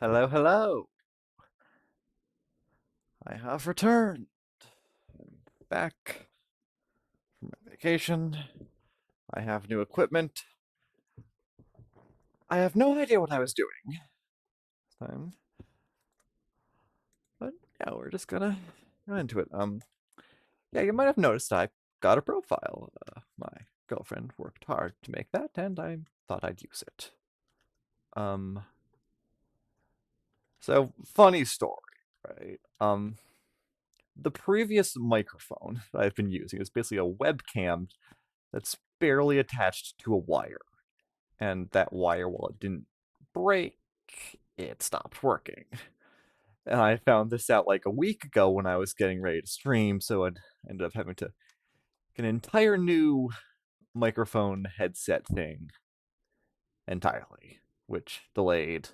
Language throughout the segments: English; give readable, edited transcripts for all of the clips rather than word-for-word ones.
Hello, hello. I have returned. I'm back from my vacation. I have new equipment. I have no idea what I was doing this time, but yeah, we're just gonna go into it. Yeah, you might have noticed I got a profile. My girlfriend worked hard to make that, and I thought I'd use it. Um, so funny story, right? The previous microphone that I've been using is basically a webcam that's barely attached to a wire. And that wire, while it didn't break, it stopped working. And I found this out like a week ago when I was getting ready to stream, so I ended up having to get an entire new microphone headset thing entirely, which delayed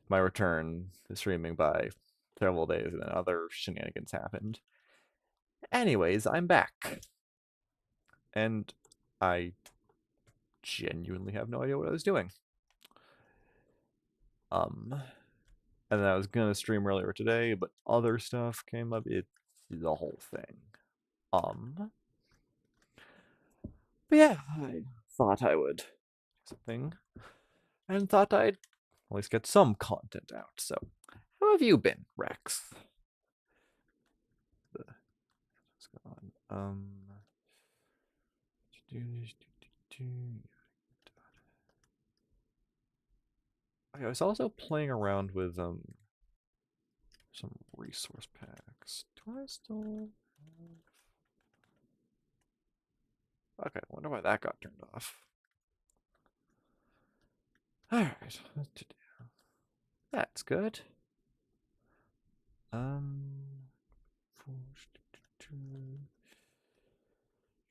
my return to streaming by several days, and then other shenanigans happened. Anyways, I'm back, and I genuinely have no idea what I was doing. Um, and then I was gonna stream earlier today, but other stuff came up. It's the whole thing. Um, but yeah, I thought I would do something, and thought I'd at least get some content out. So, how have you been, Rex? What's going on? I was also playing around with some resource packs. Do I still have... Okay, I wonder why that got turned off. Alright, what to do? That's good. Um,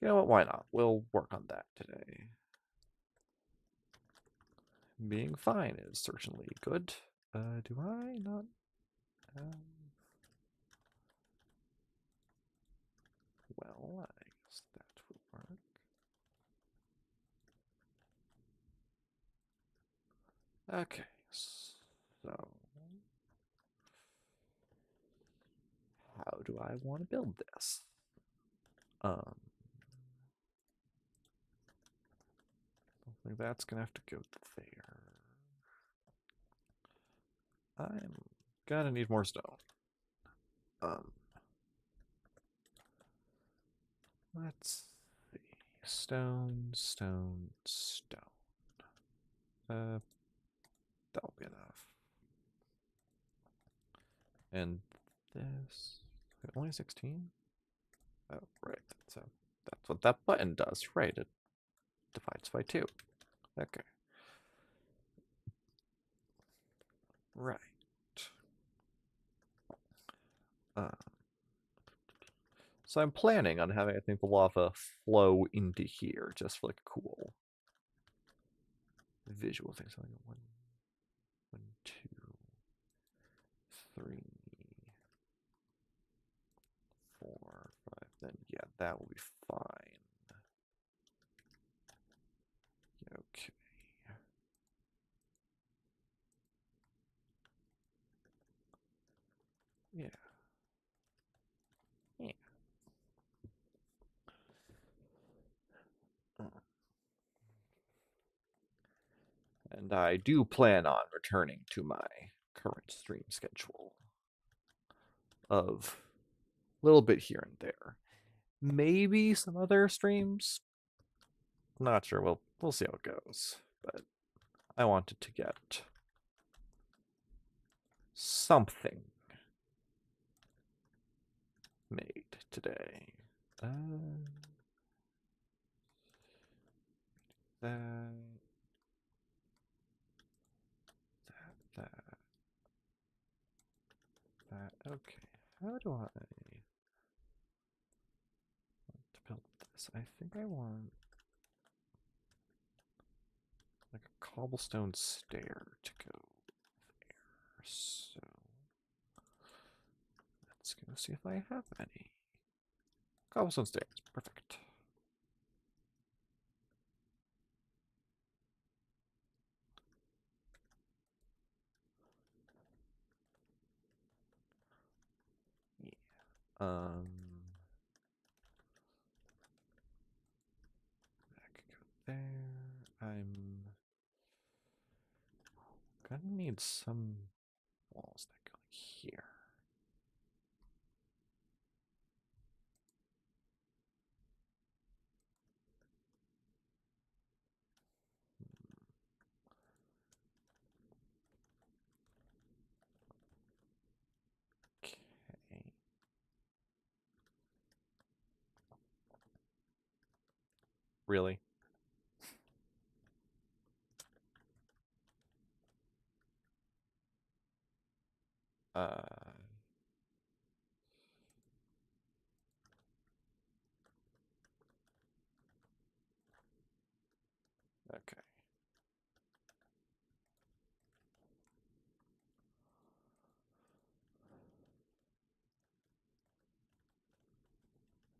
you know what? Why not? We'll work on that today. Being fine is certainly good. Do I not have... Well, I guess that would work. Okay, so how do I want to build this? I think that's gonna have to go there. I'm gonna need more stone. Um, let's see. Stone, stone, stone. That'll be enough. And this only 16? Oh, right. So that's what that button does, right? It divides by 2. Okay. Right. Uh, so I'm planning on having, I think, the lava flow into here just for like a cool visual thing. So like 1, 1, 2, 3, 4, 5. Then yeah, that will be fine. Okay. Yeah. Yeah. And I do plan on returning to my current stream schedule of a little bit here and there. Maybe some other streams. Not sure. We'll see how it goes. But I wanted to get something made today. That, that, that. Okay. How do I want to build this? I think I want like a cobblestone stair to go there. So let's go see if I have any. Cobblestone stairs. Perfect. That could go there. I'm gonna need some walls that go here. Okay. Really? Uh, okay.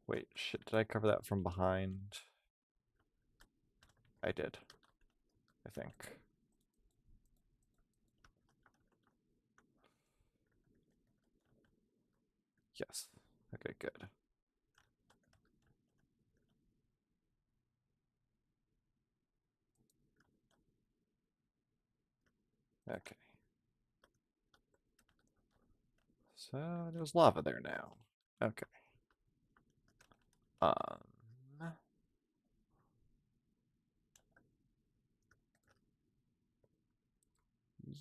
Wait, shit, did I cover that from behind? I did, I think. Yes. Okay, good. Okay. So there's lava there now. Okay.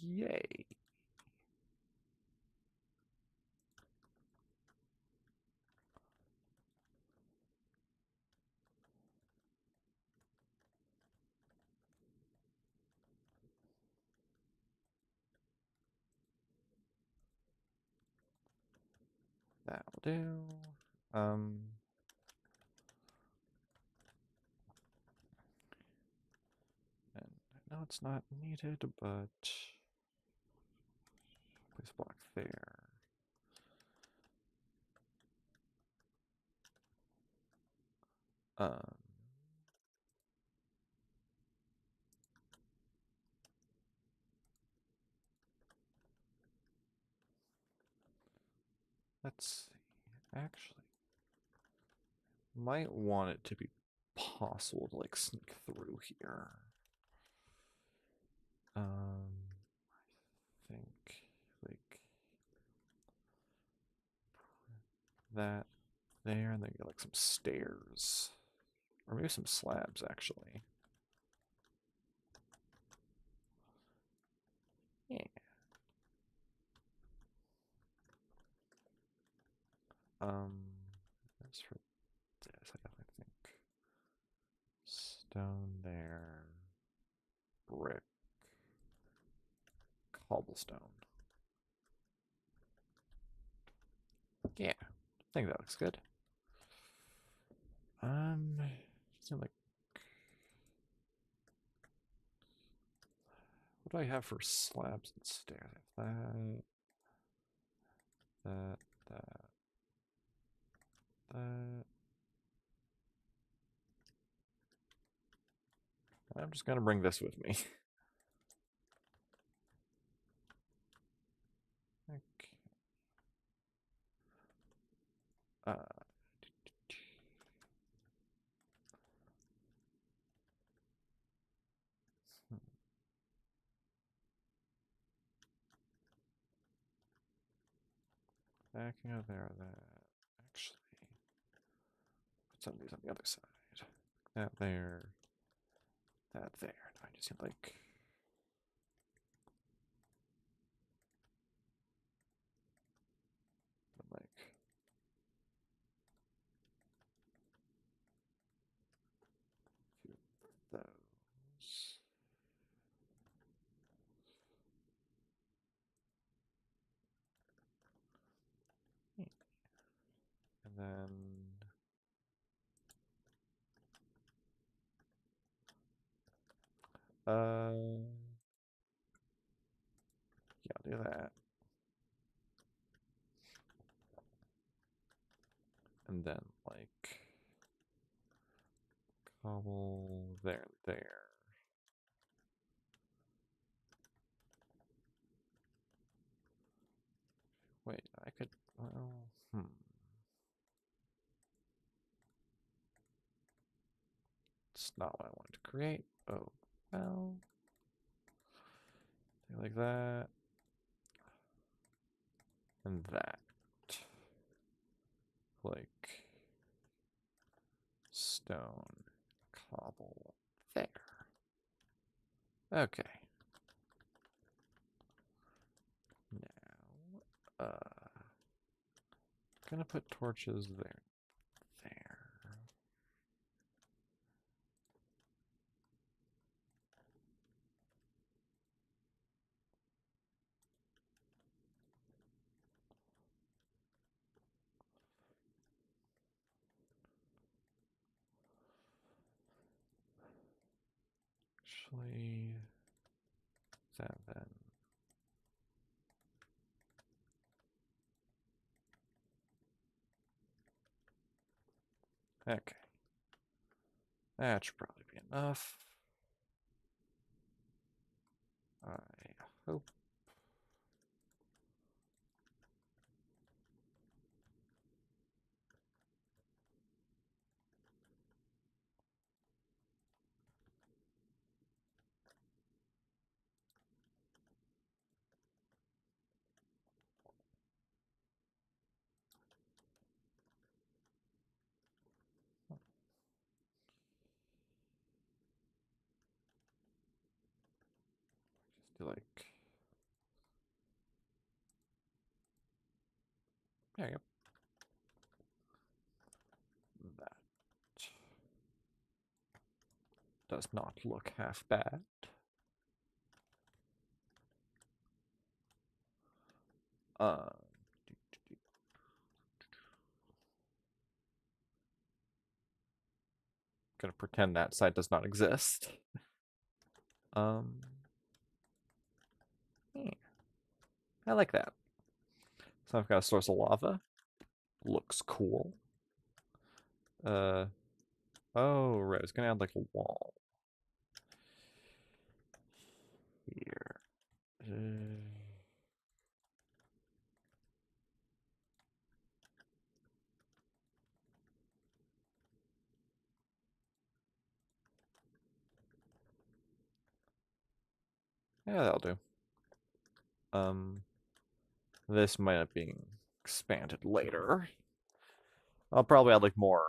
Yay. That'll do. And I know it's not needed, but place block there. Um, let's see. Actually, might want it to be possible to like sneak through here. I think like that there, and then get like some stairs, or maybe some slabs actually. Yeah. As for this, I definitely think stone there, brick, cobblestone. Yeah, I think that looks good. Seem like what do I have for slabs and stairs? I have that, that, that. I'm just gonna bring this with me. Okay. Uh, hmm, backing out there, that actually put some of these on the other side. That there, that there. I just need like like a few of those. Yeah. And then yeah, I'll do that. And then like cobble there, there. Wait, I could, well, not what I wanted to create. Oh, well. Like that. And that. Like stone cobble there. Okay. Now, gonna put torches there. There. Actually, 7. Okay. That should probably be enough. I hope. Just do like. There you go. That does not look half bad. Uh, Gonna pretend that side does not exist. Yeah, I like that. So I've got a source of lava. Looks cool. Oh, right. I was gonna add like a wall here. Yeah, that'll do. This might end up being expanded later. I'll probably add like more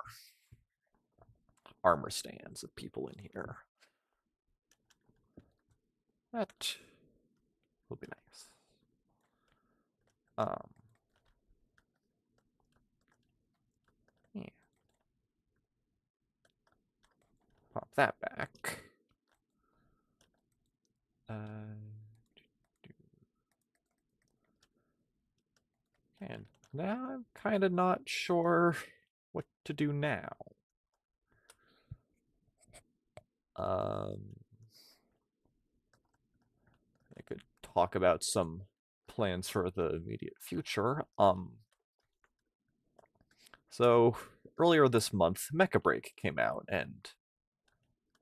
armor stands of people in here. That will be nice. Yeah. Pop that back. And now I'm kind of not sure what to do now. I could talk about some plans for the immediate future. So earlier this month, Mecha Break came out, and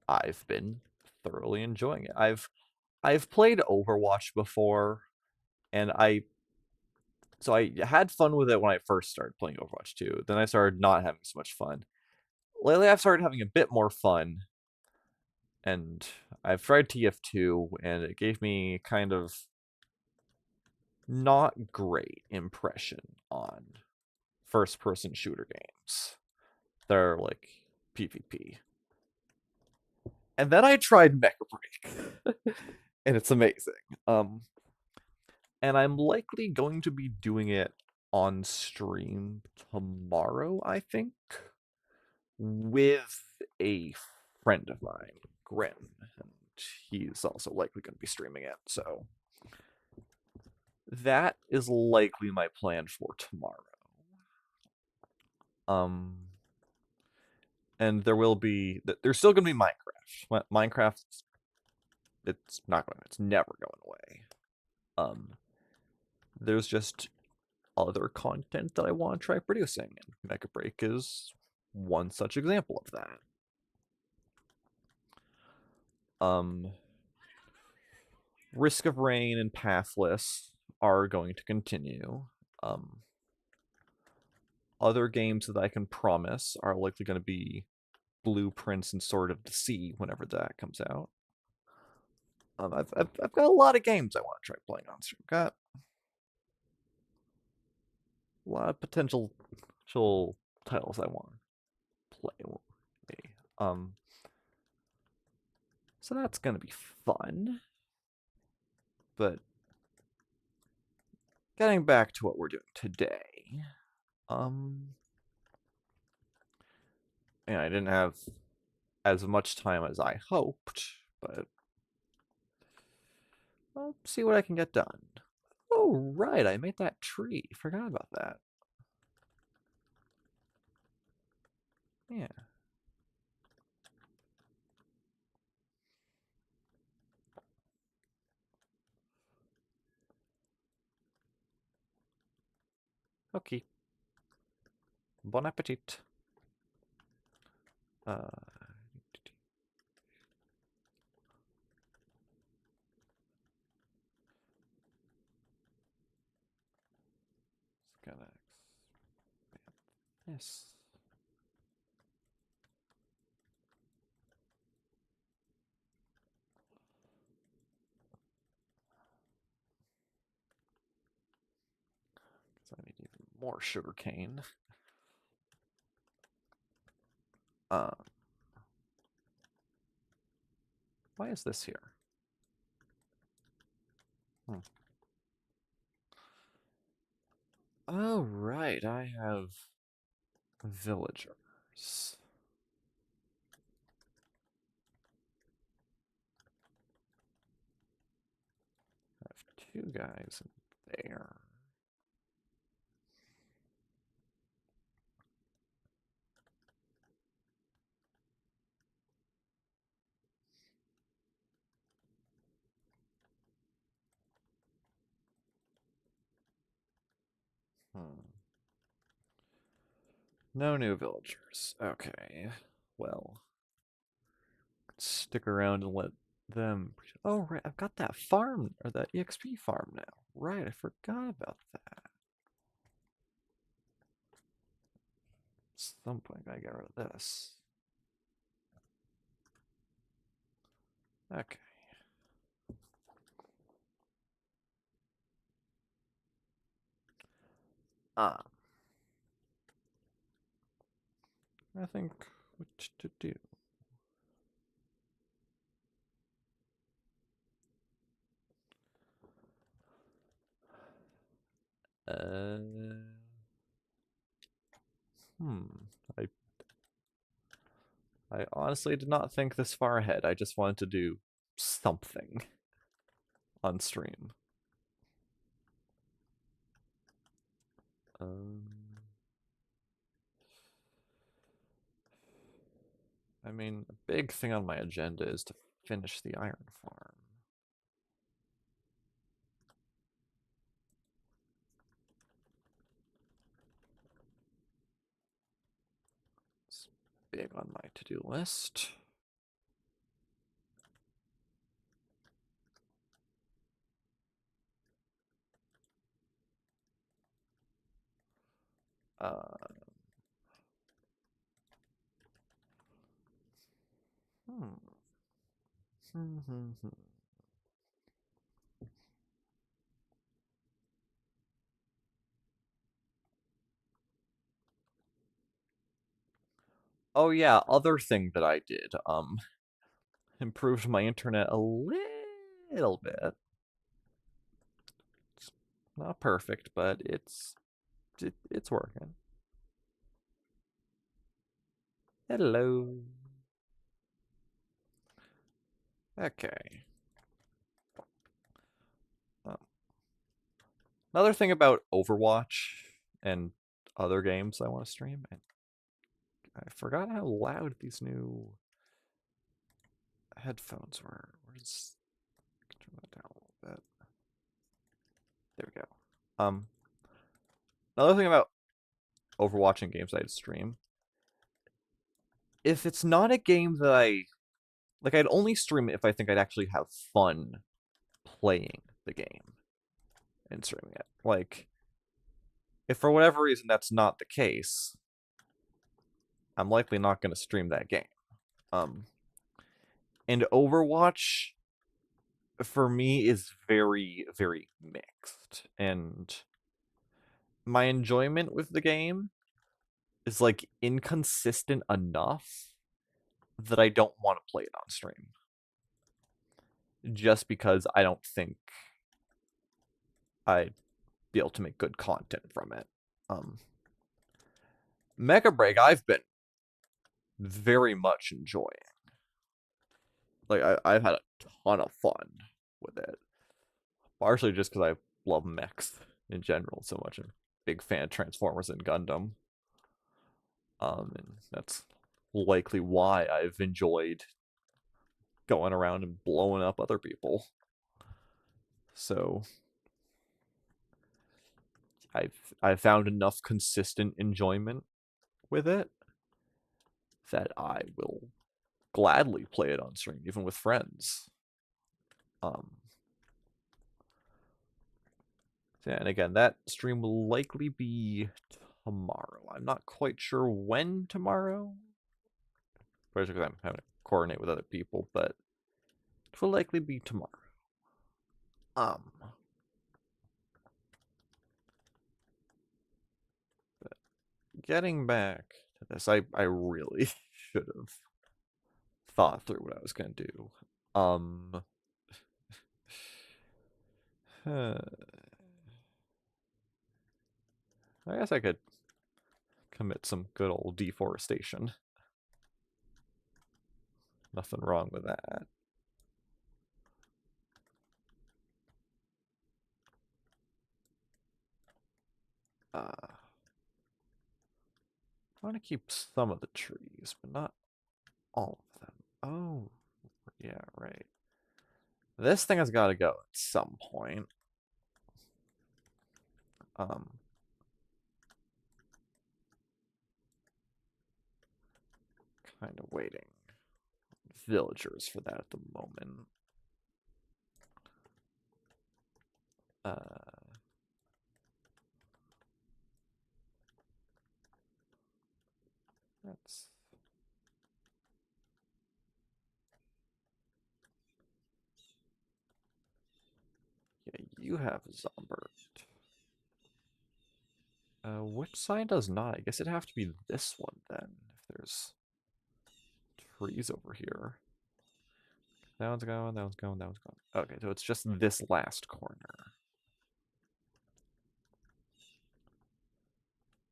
I've been thoroughly enjoying it. I've played Overwatch before, and I had fun with it when I first started playing Overwatch 2. Then I started not having so much fun. Lately, I've started having a bit more fun, and I've tried TF2, and it gave me kind of not great impression on first-person shooter games. They're like PvP. And then I tried Mecha Break, and it's amazing. And I'm likely going to be doing it on stream tomorrow, I think, with a friend of mine, Grim, and he's also likely going to be streaming it. So that is likely my plan for tomorrow. And there's still going to be Minecraft. Minecraft, it's never going away. There's just other content that I want to try producing, and Mecha Break is one such example of that. Risk of Rain and Pathless are going to continue. Other games that I can promise are likely going to be Blueprints and Sword of the Sea whenever that comes out. I've got a lot of games I want to try playing on stream. Got a lot of potential titles I want to play. Um, so that's gonna be fun. But getting back to what we're doing today, and I didn't have as much time as I hoped, but I'll see what I can get done. Oh, right, I made that tree. Forgot about that. Yeah. Okay. Bon appetit. Gotta expand this. Because I need even more sugar cane. Why is this here? Oh, right, I have villagers. I have 2 guys in there. No new villagers. Okay. Well, stick around and let them. Oh, right. I've got that farm, or that EXP farm now. Right. I forgot about that. At some point, I gotta get rid of this. Okay. I think what to do. I I honestly did not think this far ahead. I just wanted to do something on stream. I mean, a big thing on my agenda is to finish the iron farm. It's big on my to-do list. Oh yeah, other thing that I did, improved my internet a little bit. It's not perfect, but it's working. Hello. Okay. Another thing about Overwatch and other games I want to stream, and I forgot how loud these new headphones were. Where's turn that down a little bit. There we go. Another thing about Overwatch and games I'd stream, if it's not a game that I'd only stream it if I think I'd actually have fun playing the game and streaming it. Like, if for whatever reason that's not the case, I'm likely not going to stream that game. Um, and Overwatch for me is very, very mixed. And my enjoyment with the game is like inconsistent enough that I don't want to play it on stream. Just because I don't think I'd be able to make good content from it. Mega Break, I've been very much enjoying. Like I've had a ton of fun with it, partially just because I love mechs in general so much. I'm a big fan of Transformers and Gundam, and that's likely why I've enjoyed going around and blowing up other people. So I've found enough consistent enjoyment with it that I will gladly play it on stream, even with friends. Um, yeah, and again, that stream will likely be tomorrow. I'm not quite sure when tomorrow, especially because I'm having to coordinate with other people, but it will likely be tomorrow. But getting back to this, I really should have thought through what I was gonna do. I guess I could commit some good old deforestation. Nothing wrong with that. I want to keep some of the trees, but not all of them. Oh, yeah, right. This thing has got to go at some point. Kind of waiting villagers for that at the moment. That's yeah. You have Zombert. Which side does not? I guess it'd have to be this one then. If there's trees over here. That one's going. That one's going. That one's going. Okay, so it's just this last corner.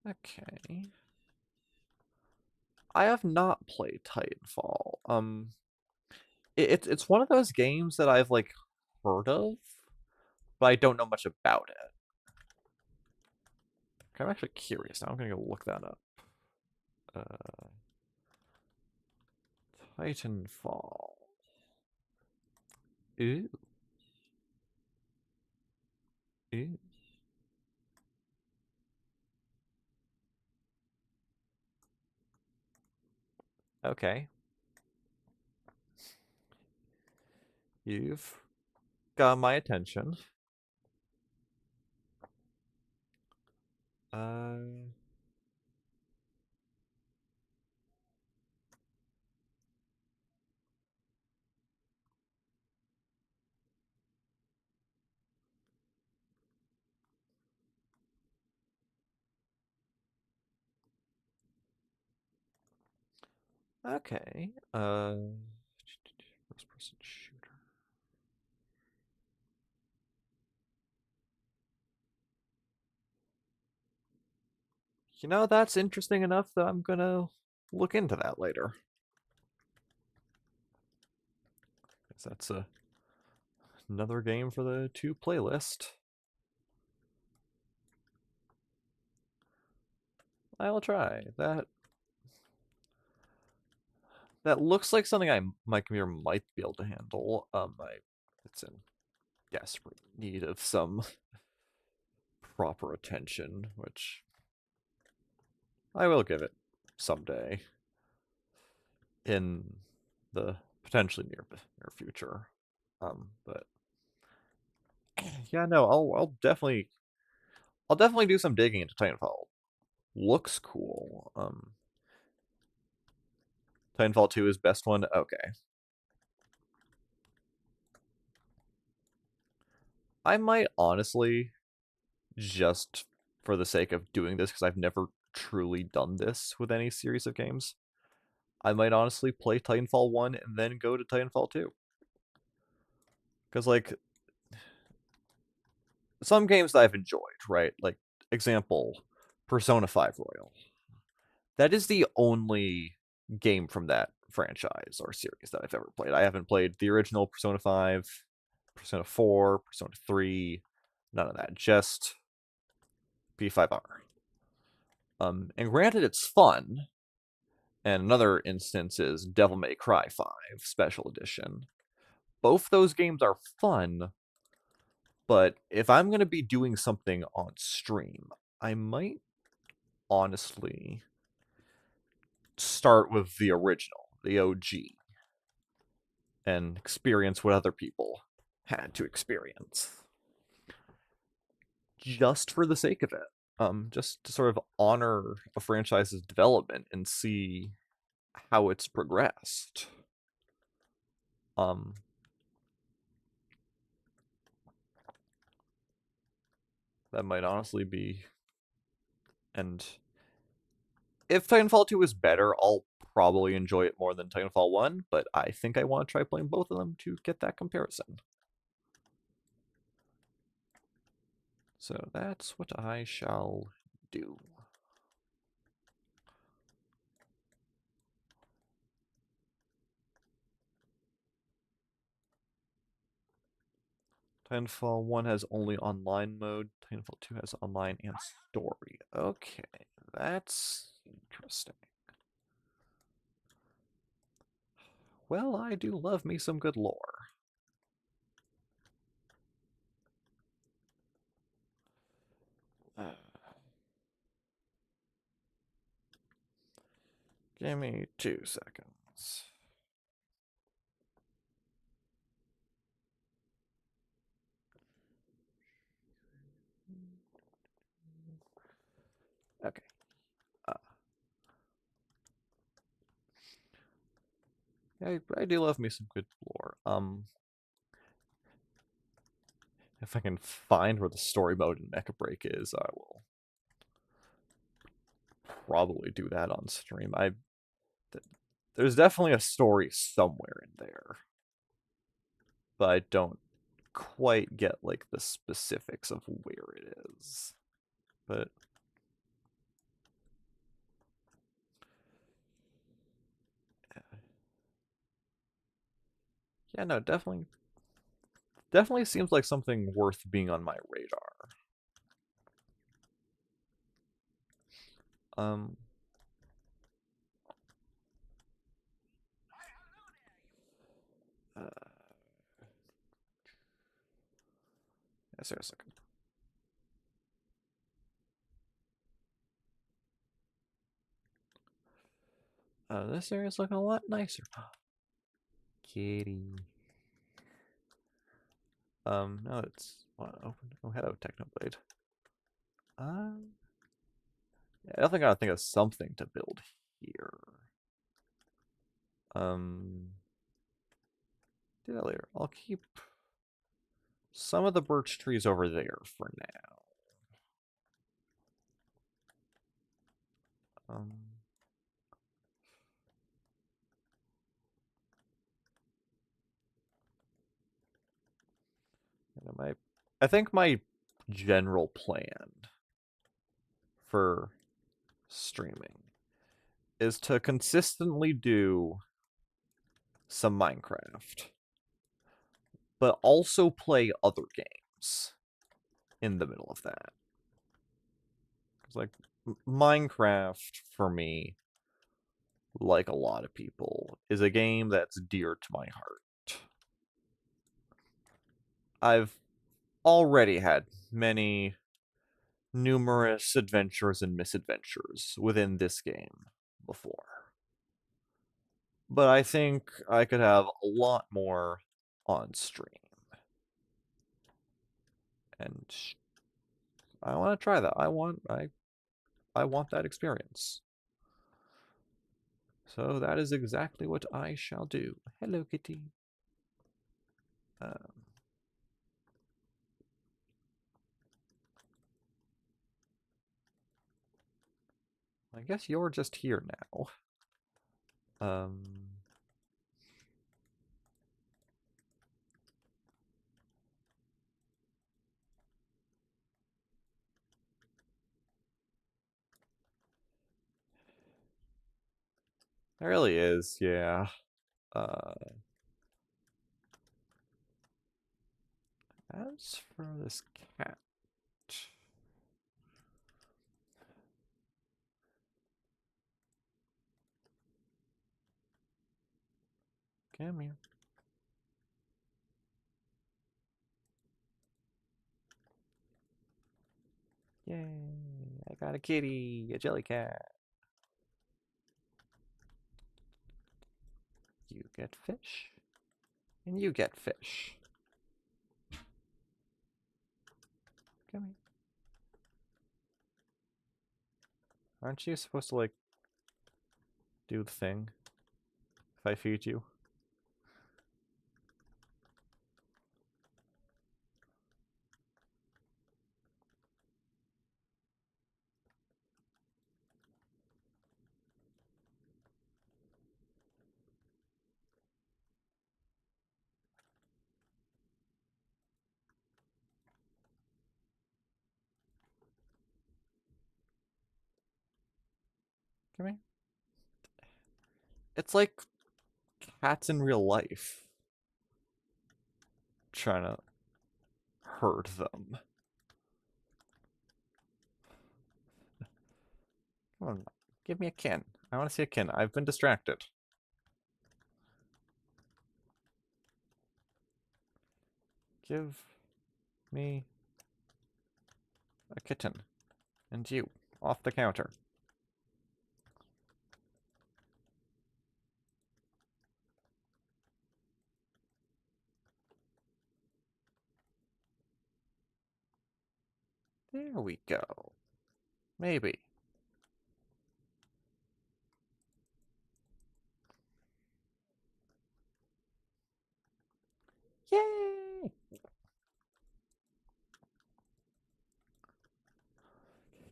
Okay. I have not played Titanfall. It's one of those games that I've like heard of, but I don't know much about it. I'm actually curious now. I'm gonna go look that up. Titanfall. Ooh. Ooh. Okay. You've got my attention. Okay. First person shooter. You know, that's interesting enough that I'm gonna look into that later. Guess that's another game for the 2 playlist. I'll try. That looks like something my computer might be able to handle. It's in desperate need of some proper attention, which I will give it someday in the potentially near future. But yeah, no, I'll definitely do some digging into Titanfall. Looks cool. Titanfall 2 is best one? Okay. I might honestly, just for the sake of doing this, because I've never truly done this with any series of games, I might honestly play Titanfall 1 and then go to Titanfall 2. Because, like, some games that I've enjoyed, right? Like, example, Persona 5 Royal. That is the only game from that franchise or series that I've ever played. I haven't played the original Persona 5, Persona 4, Persona 3, none of that. Just P5R. And granted, it's fun. And another instance is Devil May Cry 5 Special Edition. Both those games are fun, but if I'm going to be doing something on stream, I might honestly start with the original, the OG, and experience what other people had to experience. Just for the sake of it. Just to sort of honor a franchise's development and see how it's progressed. That might honestly be. And if Titanfall 2 is better, I'll probably enjoy it more than Titanfall 1, but I think I want to try playing both of them to get that comparison. So that's what I shall do. Titanfall 1 has only online mode. Titanfall 2 has online and story. Okay, that's interesting. Well, I do love me some good lore. Give me 2 seconds. Okay. I do love me some good lore. If I can find where the story mode in Mecha Break is, I will probably do that on stream. There's definitely a story somewhere in there, but I don't quite get like the specifics of where it is. But yeah, no, definitely seems like something worth being on my radar. Um, uh, yeah, seriously. This area's looking a lot nicer. Kitty. No, it's open. Oh, hello, Technoblade. Yeah, I definitely gotta think of something to build here. Do that later. I'll keep some of the birch trees over there for now. I think my general plan for streaming is to consistently do some Minecraft, but also play other games in the middle of that. Because, like, Minecraft, for me, like a lot of people, is a game that's dear to my heart. I've already had many numerous adventures and misadventures within this game before. But I think I could have a lot more on stream. And I want to try that. I want that experience. So that is exactly what I shall do. Hello, kitty. Um, I guess you're just here now. Um, There really is, yeah. Uh, as for this cat, come here. Yay! I got a kitty, a jelly cat. You get fish, and you get fish. Come here. Aren't you supposed to, like, do the thing if I feed you? Come here. It's like cats in real life. Trying to herd them. Come on, give me a kin. I want to see a kin. I've been distracted. Give me a kitten. And you, off the counter. There we go. Maybe. Yay!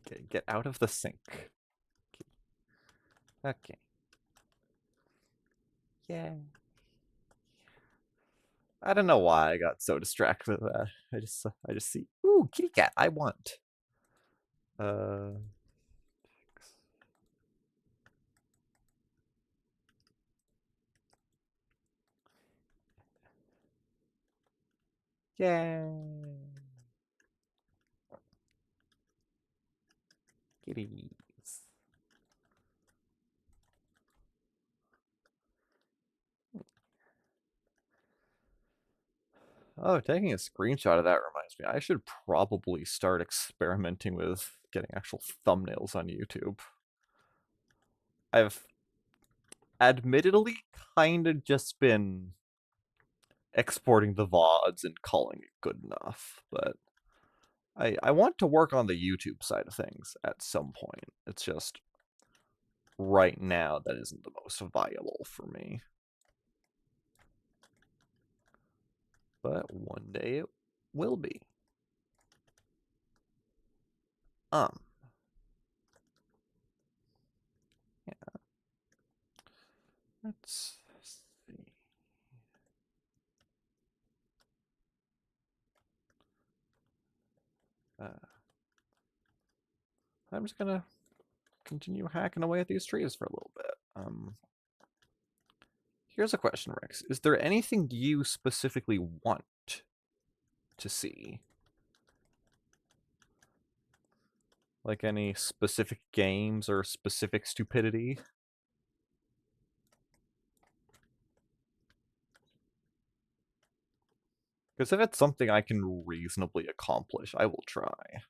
Okay, get out of the sink. Okay. Yeah. I don't know why I got so distracted with that. I just see. Ooh, kitty cat. I want. Uh. Yay! Kitties. Oh, taking a screenshot of that reminds me. I should probably start experimenting with getting actual thumbnails on YouTube. I've admittedly kind of just been exporting the VODs and calling it good enough, but I want to work on the YouTube side of things at some point. It's just right now that isn't the most viable for me. But one day it will be. Um. Yeah. Let's see. I'm just gonna continue hacking away at these trees for a little bit. Here's a question, Rex. Is there anything you specifically want to see? Like any specific games or specific stupidity? Because if it's something I can reasonably accomplish, I will try.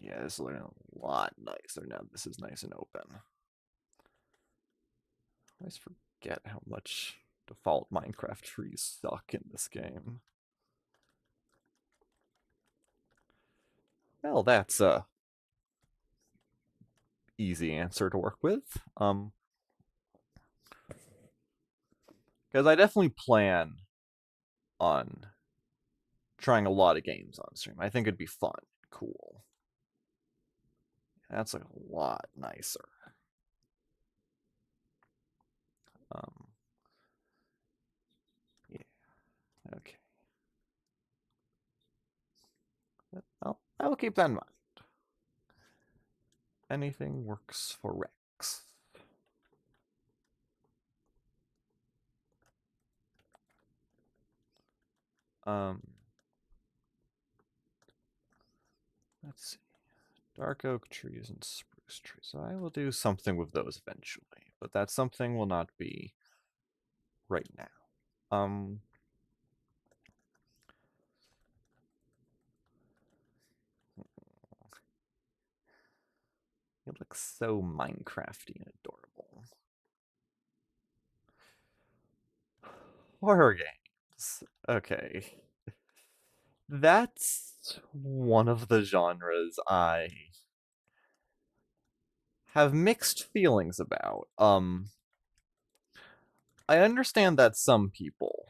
Yeah, this is looking a lot nicer now. This is nice and open. I always forget how much default Minecraft trees suck in this game. Well, that's a easy answer to work with. Because I definitely plan on trying a lot of games on stream. I think it'd be fun, cool. That's like a lot nicer. Yeah, okay. Well, I will keep that in mind. Anything works for Rex. Let's see. Dark oak trees and spruce trees. I will do something with those eventually, but that something will not be right now. It looks so Minecrafty and adorable. Horror games. Okay. That's one of the genres I have mixed feelings about. I understand that some people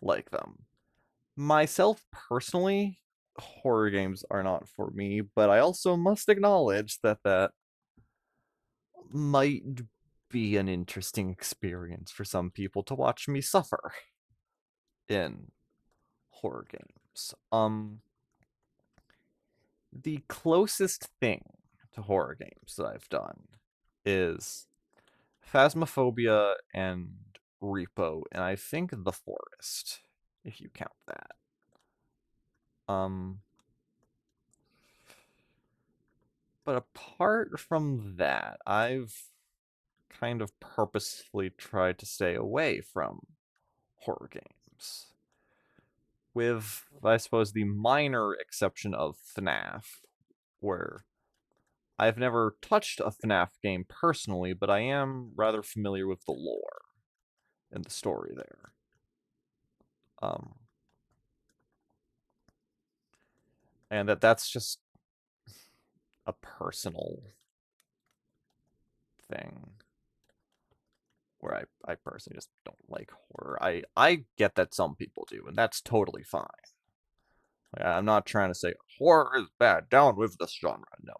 like them. Myself personally, horror games are not for me, but I also must acknowledge that that might be an interesting experience for some people to watch me suffer in horror games. The closest thing to horror games that I've done is Phasmophobia and Repo, and I think The Forest, if you count that. But apart from that, I've kind of purposefully tried to stay away from horror games. With, I suppose, the minor exception of FNAF, where I've never touched a FNAF game personally, but I am rather familiar with the lore and the story there. And that's just a personal thing where I personally just don't like horror. I get that some people do, and that's totally fine. Like, I'm not trying to say horror is bad, down with this genre. No,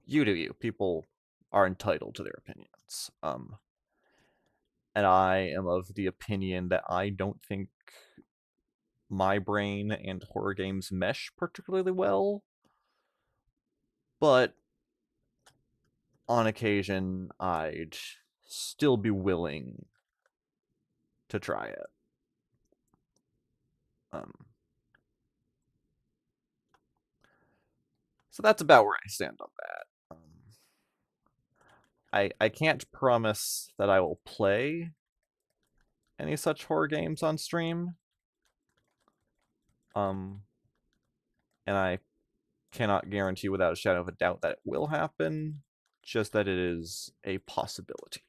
you do you. People are entitled to their opinions. And I am of the opinion that I don't think my brain and horror games mesh particularly well. But on occasion, I'd still be willing to try it. So that's about where I stand on that. I can't promise that I will play any such horror games on stream. And I cannot guarantee without a shadow of a doubt that it will happen, just that it is a possibility.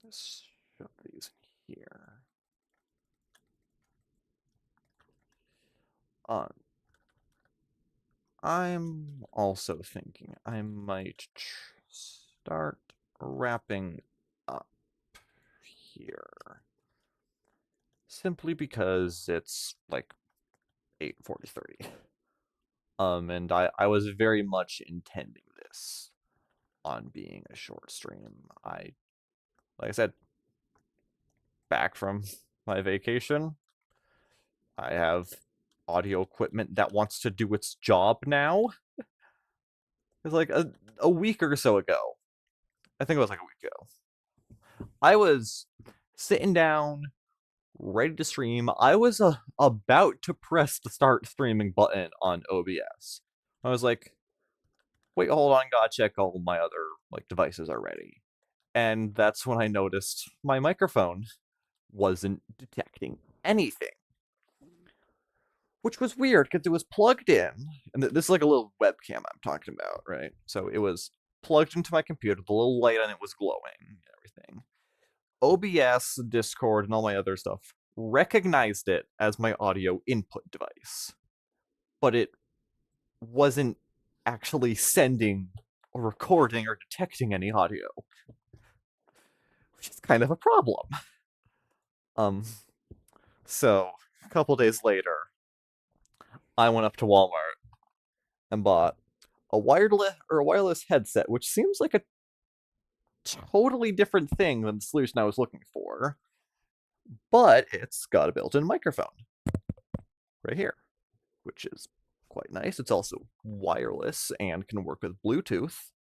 Let's shove these here. I'm also thinking I might start wrapping up here. Simply because it's like 8:43. And I was very much intending this on being a short stream. Like I said, back from my vacation, I have audio equipment that wants to do its job now. It's like a week or so ago. I think it was like a week ago. I was sitting down, ready to stream. I was about to press the start streaming button on OBS. I was like, wait, hold on, gotta check all my other like devices are ready. And that's when I noticed my microphone wasn't detecting anything, which was weird because it was plugged in. And this is like a little webcam I'm talking about, right? So it was plugged into my computer, the little light on it was glowing and everything. OBS, Discord, and all my other stuff recognized it as my audio input device, but it wasn't actually sending or recording or detecting any audio, which is kind of a problem. So a couple days later, I went up to Walmart and bought a wireless headset, which seems like a totally different thing than the solution I was looking for, but it's got a built-in microphone right here, which is quite nice. It's also wireless and can work with Bluetooth.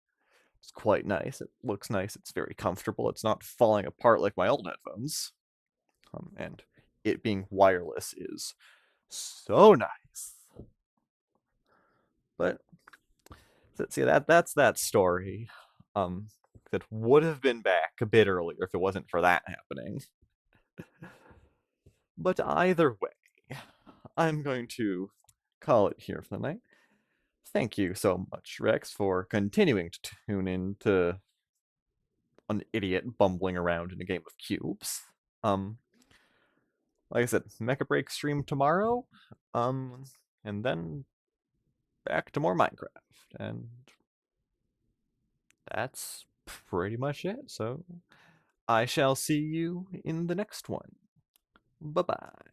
It's quite nice. It looks nice. It's very comfortable. It's not falling apart like my old headphones. And it being wireless is so nice. But see, that's that story. That would have been back a bit earlier if it wasn't for that happening. But either way, I'm going to call it here for the night. Thank you so much, Rex, for continuing to tune in to an idiot bumbling around in a game of cubes. Like I said, Mecha Break stream tomorrow, and then back to more Minecraft, and that's pretty much it. So I shall see you in the next one. Bye bye.